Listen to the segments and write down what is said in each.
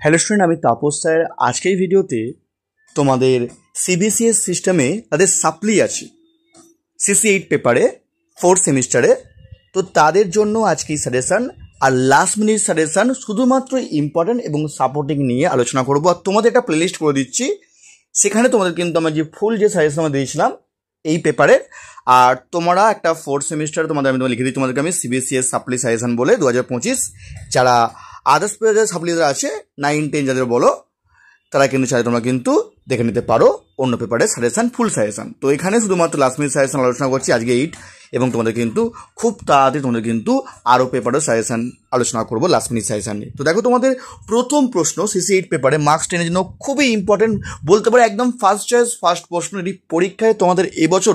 Hello student, আমি Tapas sir. আজকের ভিডিওতে তোমাদের সিবিসিএস সিস্টেমে তাদের সাপ্লি আছে CC8 পেপারে 4th সেমিস্টারে। তো তাদের জন্য আজকে সাজেশান আর লাস্ট মিনিট সাজেশান শুধুমাত্র ইম্পর্টেন্ট এবং সাপোর্টিং নিয়ে আলোচনা করবো। আর তোমাদের একটা প্লেলিস্ট করে দিচ্ছি, সেখানে তোমাদের কিন্তু আমরা যে ফুল যে সাজেশন আমরা দিয়েছিলাম এই পেপারে। আর তোমরা একটা 4th সেমিস্টার তোমাদের আমি লিখে দিই, তোমাদেরকে আমি সিবিসিএস সাপ্লি সাজেশন বলে 2025 যারা আদার্স পেপারের সাপ্লি যারা আছে 9, 10 যাদের বলো, তারা কিন্তু চাই তোমরা কিন্তু দেখে নিতে পারো অন্য পেপারের সাজেশন, ফুল সাজেশন। তো এখানে শুধুমাত্র লাস্ট মিনিট সাজেশন আলোচনা করছি আজকে 8, এবং তোমাদের কিন্তু খুব তাড়াতাড়ি তোমাদের কিন্তু আরও পেপারের সাজেশন আলোচনা করবো লাস্ট মিনিট সাজেশন নিয়ে। তো দেখো, তোমাদের প্রথম প্রশ্ন CC8 পেপারে মার্কস 10-এর জন্য খুবই ইম্পর্টেন্ট বলতে পারো, একদম ফার্স্ট চয়েস ফার্স্ট প্রশ্ন। এটি পরীক্ষায় তোমাদের এবছর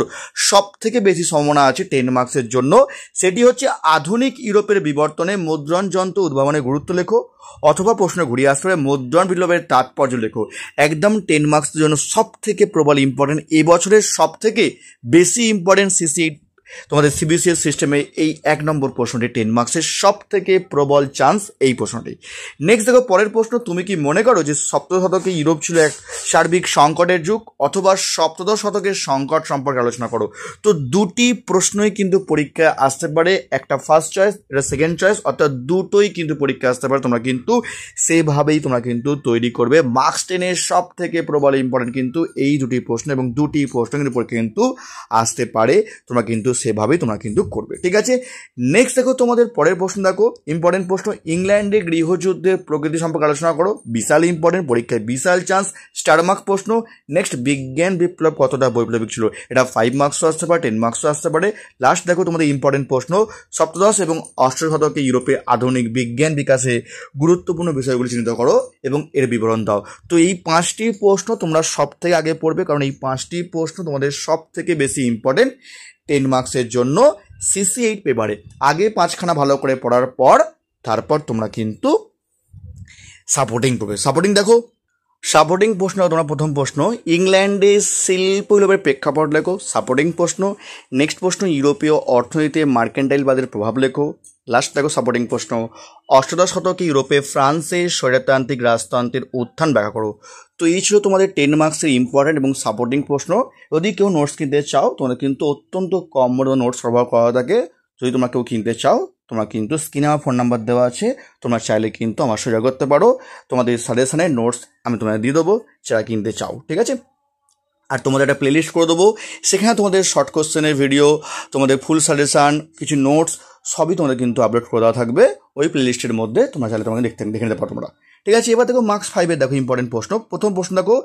সব থেকে বেশি সম্ভাবনা আছে 10 মার্কসের জন্য। সেটি হচ্ছে আধুনিক ইউরোপের বিবর্তনে মুদ্রণ যন্ত্র উদ্ভাবনের গুরুত্ব লেখো, অথবা প্রশ্ন ঘুরিয়ে আসতে হবে মুদ্রণ বিপ্লবের তাৎপর্য লেখো। একদম 10 মার্কসের জন্য সব থেকে প্রবল ইম্পর্টেন্ট, এবছরের সব থেকে বেশি ইম্পর্টেন্ট CC8 তোমাদের সিবিসিএস সিস্টেমে এই 1 নম্বর প্রশ্নটি 10 মার্কসের সব থেকে প্রবল চান্স এই প্রশ্নটি। নেক্সট দেখো পরের প্রশ্ন, তুমি কি মনে করো যে সপ্তদশ শতকে ইউরোপ ছিল এক সার্বিক সংকটের যুগ, অথবা সপ্তদশ শতকের সংকট সম্পর্কে আলোচনা করো? তো দুটি প্রশ্নই কিন্তু পরীক্ষায় আসতে পারে, একটা ফার্স্ট চয়েস, এটা সেকেন্ড চয়েস, অর্থাৎ দুটোই কিন্তু পরীক্ষায় আসতে পারে। তোমরা কিন্তু সেভাবেই তোমরা কিন্তু তৈরি করবে। মার্কস 10-এর সব থেকে প্রবল ইম্পর্টেন্ট কিন্তু এই দুটি প্রশ্ন, এবং দুটি প্রশ্ন কিন্তু পরীক্ষা কিন্তু আসতে পারে। তোমরা কিন্তু সেভাবেই তোমরা কিন্তু করবে, ঠিক আছে? নেক্সট দেখো, তোমাদের পরের প্রশ্ন দেখো, ইম্পর্টেন্ট প্রশ্ন, ইংল্যান্ডে গৃহযুদ্ধের প্রকৃতি সম্পর্কে আলোচনা করো। বিশাল ইম্পর্টেন্ট, পরীক্ষায় বিশাল চান্স, স্টার মার্ক প্রশ্ন। নেক্সট, বিজ্ঞান বিপ্লব কতটা বৈপ্লবিক ছিল? এটা 5 মার্কসও আসতে পারে, 10 মার্কসও আসতে পারে। লাস্ট দেখো, তোমাদের ইম্পর্টেন্ট প্রশ্ন, সপ্তদশ এবং অষ্টদশ শতকে ইউরোপে আধুনিক বিজ্ঞান বিকাশে গুরুত্বপূর্ণ বিষয়গুলি চিহ্নিত করো এবং এর বিবরণ দাও। তো এই 5টি প্রশ্ন তোমরা সব থেকে আগে পড়বে, কারণ এই 5টি প্রশ্ন তোমাদের সব থেকে বেশি ইম্পর্টেন্ট 10 মার্কসের জন্য CC8 পেপারে। আগে 5খানা ভালো করে পড়ার পর তারপর তোমরা কিন্তু সাপোর্টিং করবে। সাপোর্টিং দেখো, সাপোর্টিং প্রশ্ন তোমরা প্রথম প্রশ্ন, ইংল্যান্ডে শিল্প বিপ্লবের প্রেক্ষাপট লেখো, সাপোর্টিং প্রশ্ন। নেক্সট প্রশ্ন, ইউরোপীয় অর্থনীতিতে মার্কেন্টাইলবাদের প্রভাব লেখো। লাস্ট দেখো সাপোর্টিং প্রশ্ন, অষ্টাদশ শতকে ইউরোপে ফ্রান্সের স্বৈরতান্ত্রিক রাজতন্ত্রের উত্থান ব্যাখ্যা করো। তো এই ছিল তোমাদের 10 মার্কসের ইম্পর্টেন্ট এবং সাপোর্টিং প্রশ্ন। যদি কেউ নোটস কিনতে চাও, তোমাদের কিন্তু অত্যন্ত কম মূল্যে নোটস সরবরাহ করা থাকে। যদি তোমরা কেউ কিনতে চাও, তোমরা কিন্তু স্ক্রিনে আমার ফোন নাম্বার দেওয়া আছে, তোমরা চাইলে কিন্তু আমার সঙ্গে করতে পারো। তোমাদের সাজেশনের নোটস আমি তোমাদের দিয়ে দেবো যারা কিনতে চাও, ঠিক আছে? আর তোমাদের একটা প্লেলিস্ট করে দেবো, সেখানে তোমাদের শর্ট কোশ্চেনের ভিডিও, তোমাদের ফুল সাজেশান, কিছু নোটস সবই তোমাদের কিন্তু আপলোড করে দেওয়া থাকবে ওই প্লেলিস্টের মধ্যে। তোমরা চাইলে তোমাকে দেখে নিতে পারো তোমরা, ঠিক আছে? এবার দেখো মার্কস 5-এর দেখো ইম্পর্টেন্ট প্রশ্ন। প্রথম প্রশ্ন দেখো,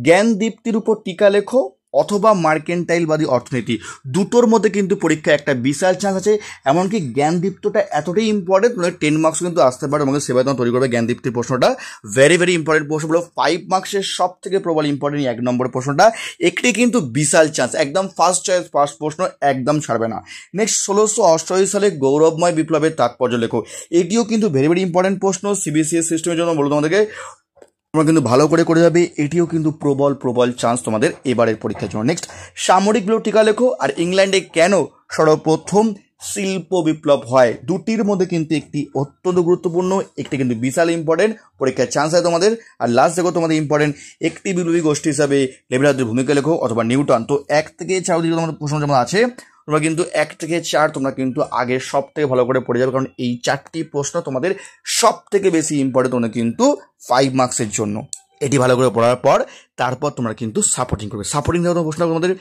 জ্ঞান দীপ্তির উপর টিকা লেখো অথবা মার্কেন্টাইলবাদী অর্থনীতি। দুটোর মধ্যে কিন্তু পরীক্ষায় একটা বিশাল চান্স আছে। এমনকি জ্ঞানদীপ্তটা এতটাই ইম্পর্টেন্ট, তোমাদের 10 মার্কস কিন্তু আসতে পারে। তোমাকে সেভাবে তোমার তৈরি করবে। জ্ঞানদীপ্তির প্রশ্নটা ভেরি ভেরি ইম্পর্টেন্ট প্রশ্ন, বলো 5 মার্কসের সব থেকে প্রবল ইম্পর্টেন্ট 1 নম্বর প্রশ্নটা। একটি কিন্তু বিশাল চান্স, একদম ফার্স্ট চয়েস ফার্স্ট প্রশ্ন, একদম ছাড়বে না। নেক্সট, 1688 সালে গৌরবময় বিপ্লবের তাৎপর্য লেখো। এটিও কিন্তু ভেরি ভেরি ইম্পর্টেন্ট প্রশ্ন সিবিসিএস সিস্টেমের জন্য, বলো তোমাদেরকে তোমরা কিন্তু ভালো করে যাবে। এটিও কিন্তু প্রবল চান্স তোমাদের এবারের পরীক্ষার জন্য। নেক্সট, সামরিক বিপ্লব টিকা লেখো আর ইংল্যান্ডে কেন সর্বপ্রথম শিল্প বিপ্লব হয়। দুটির মধ্যে কিন্তু একটি অত্যন্ত গুরুত্বপূর্ণ, একটি কিন্তু বিশাল ইম্পর্টেন্ট, পরীক্ষার চান্স হয় তোমাদের। আর লাস্ট দেখো তোমাদের ইম্পর্টেন্ট, একটি বিপ্লবী গোষ্ঠী হিসাবে লেভিনাসদের ভূমিকা লেখো অথবা নিউটন। তো 1 থেকে 4 দিকে তোমাদের প্রশ্ন যেমন আছে, তোমরা কিন্তু 1 থেকে 4 তোমরা কিন্তু আগে সব থেকে ভালো করে পড়ে যাবে, কারণ এই 4টি প্রশ্ন তোমাদের সব থেকে বেশি ইম্পর্টেন্ট তোমরা কিন্তু 5 মার্কসের জন্য। এটি ভালো করে পড়ার পর তারপর তোমরা কিন্তু সাপোর্টিং করবে। সাপোর্টিং দেওয়ার প্রশ্ন তোমাদের,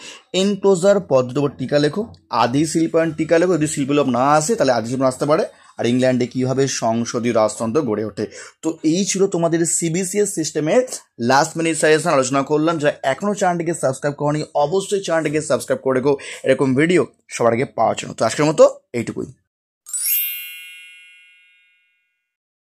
এনক্লোজার পদ্ধতির উপর টিকা লেখো, আদি শিল্পায়ন টিকা লেখো। যদি শিল্পবিপ্লব না আসে তাহলে আদি শিল্প আসতে পারে। আর ইংল্যান্ডে কীভাবে সংসদীয় রাজতন্ত্র গড়ে ওঠে। তো এই ছিল তোমাদের সিবিসিএস সিস্টেমের লাস্ট মিনিট সাজেশন আলোচনা করলাম। যারা এখনও চ্যানেলটিকে সাবস্ক্রাইব করনি, অবশ্যই চ্যানেলটিকে সাবস্ক্রাইব করে রেখো এরকম ভিডিও সবার আগে পাওয়ার জন্য। তো আজকের মতো এইটুকুই।